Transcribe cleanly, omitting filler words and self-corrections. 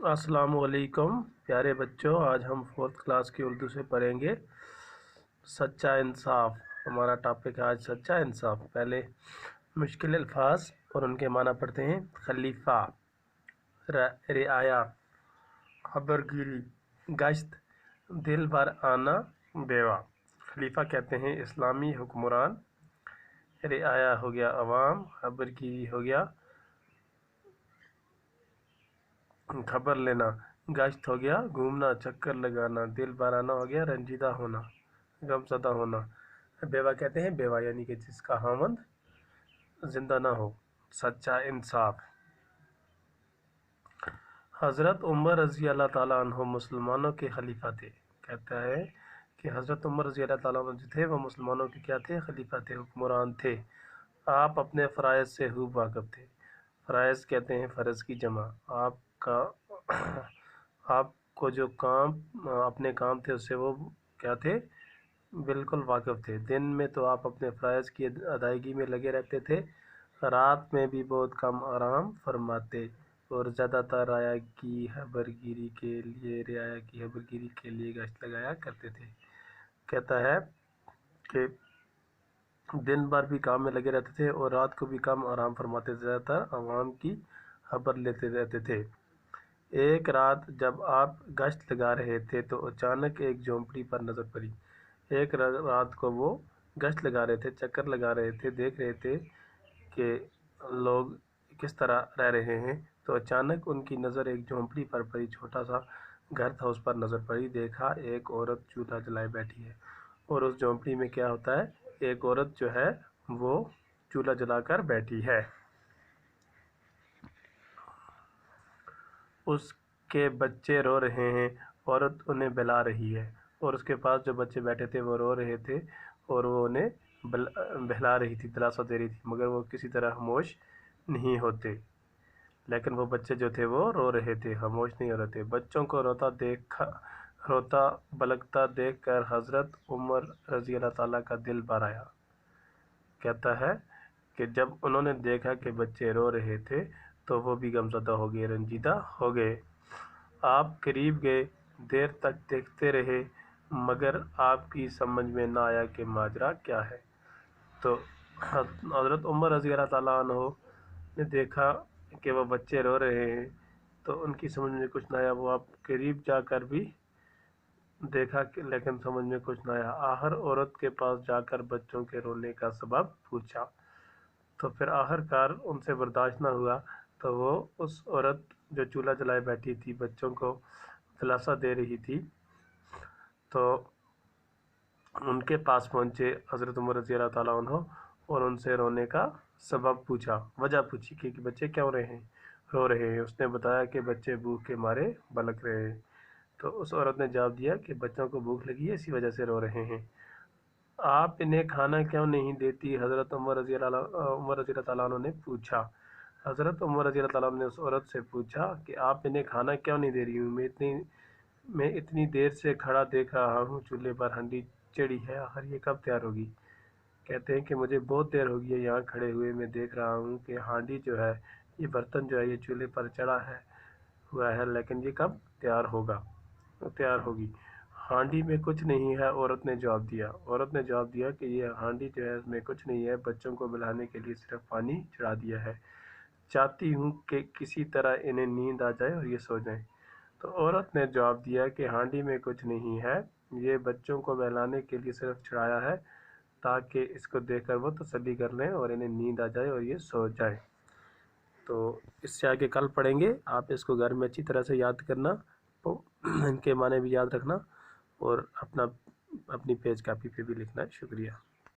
अस्सलाम वालेकुम प्यारे बच्चों, आज हम 4th क्लास की उर्दू से पढ़ेंगे सच्चा इंसाफ। हमारा टॉपिक है आज सच्चा इंसाफ। पहले मुश्किल अल्फाज और उनके माना पढ़ते हैं। खलीफा, रियाया, खबरगिरी, गश्त, दिल भर आना, बेवा। खलीफा कहते हैं इस्लामी हुक्मरान, रियाया हो गया अवाम, खबरगिरी हो गया खबर लेना, गश्त हो गया घूमना चक्कर लगाना, दिल भर आना हो गया रंजीदा होना गमज़दा होना, बेवा कहते हैं बेवा यानी कि जिसका हामंद जिंदा ना हो। सच्चा इंसाफ। हज़रत उमर रज़ी अल्लाह ताला अन्हो मुसलमानों के खलीफा थे। कहता है कि हज़रत उमर रज़ी अल्लाह ताला अन्हो जो थे वो मुसलमानों के क्या थे? खलीफा थे, हुक्मरान थे। आप अपने फ़राइज़ से खूब वाकिफ़ थे। फ़राइज़ कहते हैं फ़र्ज़ की जमा। आपको जो काम अपने काम थे उससे वो क्या थे? बिल्कुल वाकिफ़ थे। दिन में तो आप अपने फ़राइज़ की अदायगी में लगे रहते थे, रात में भी बहुत कम आराम फरमाते और ज़्यादातर रियाया की खबरगिरी के लिए गश्त लगाया करते थे। कहता है कि दिन भर भी काम में लगे रहते थे और रात को भी कम आराम फरमाते, ज़्यादातर आवाम की खबर लेते रहते थे। एक रात जब आप गश्त लगा रहे थे तो अचानक एक झोंपड़ी पर नज़र पड़ी। एक रात को वो गश्त लगा रहे थे, चक्कर लगा रहे थे, देख रहे थे कि लोग किस तरह रह रहे हैं, तो अचानक उनकी नज़र एक झोंपड़ी पर पड़ी। छोटा सा घर था, उस पर नज़र पड़ी। देखा एक औरत चूल्हा जलाए बैठी है और उस झोंपड़ी में क्या होता है? एक औरत जो है वो चूल्हा जलाकर बैठी है। उसके बच्चे रो रहे हैं, औरत उन्हें बहला रही है और उसके पास जो बच्चे बैठे थे वो रो रहे थे और वो उन्हें बहला रही थी, दिलासा दे रही थी, मगर वो किसी तरह खामोश नहीं होते। लेकिन वो बच्चे जो थे वो रो रहे थे, खामोश नहीं हो रहे थे। बच्चों को रोता बलकता देख कर हज़रत उमर रज़ी अल्लाह ताला का दिल भर आया। कहता है कि जब उन्होंने देखा कि बच्चे रो रहे थे तो वो भी गमज़दा हो गए, रंजीदा हो गए। आप करीब गए, देर तक देखते रहे, मगर आपकी समझ में ना आया कि माजरा क्या है। तो हज़रत उमर रज़ी अल्लाह ताला अन्हो ने देखा कि वो बच्चे रो रहे हैं, तो उनकी समझ में कुछ ना आया। वो आप करीब जाकर भी देखा कि लेकिन समझ में कुछ ना आया। आखिर औरत के पास जाकर बच्चों के रोने का सबब पूछा, तो फिर आखिरकार उनसे बर्दाश्त ना हुआ, तो वो उस औरत जो चूल्हा जलाए बैठी थी, बच्चों को दिलासा दे रही थी, तो उनके पास पहुँचे हज़रत उमर रज़ी अल्लाह ताला अन्हो और उनसे रोने का सबब पूछा, वजह पूछी कि बच्चे क्यों रो रहे हैं। उसने बताया कि बच्चे भूख के मारे बलक रहे हैं। तो उस औरत ने जवाब दिया कि बच्चों को भूख लगी है, इसी वजह से रो रहे हैं। आप इन्हें खाना क्यों नहीं देती? हज़रत उमर रज़ी अल्लाह ताला अन्हो ने पूछा। हज़रत उमर रज़ी अल्लाह ताला अन्हो ने उस औरत से पूछा कि आप इन्हें खाना क्यों नहीं दे रही हूँ? मैं इतनी देर से खड़ा देख रहा हूँ, चूल्हे पर हंडी चढ़ी है, आखिर ये कब तैयार होगी? कहते हैं कि मुझे बहुत देर हो गई है यहाँ खड़े हुए, मैं देख रहा हूँ कि हांडी जो है, ये बर्तन जो है, ये चूल्हे पर चढ़ा हुआ है, लेकिन ये कब तैयार होगी। हांडी में कुछ नहीं है, औरत ने जवाब दिया कि ये हांडी जो है इसमें कुछ नहीं है, बच्चों को पिलाने के लिए सिर्फ पानी चढ़ा दिया है। चाहती हूँ कि किसी तरह इन्हें नींद आ जाए और ये सो जाएं। तो औरत ने जवाब दिया कि हांडी में कुछ नहीं है, ये बच्चों को बहलाने के लिए सिर्फ चढ़ाया है ताकि इसको देखकर वो तसल्ली कर लें और इन्हें नींद आ जाए और ये सो जाए। तो इससे आगे कल पढ़ेंगे। आप इसको घर में अच्छी तरह से याद करना, तो इनके माने भी याद रखना और अपनी पेज कापी पे भी लिखना। शुक्रिया।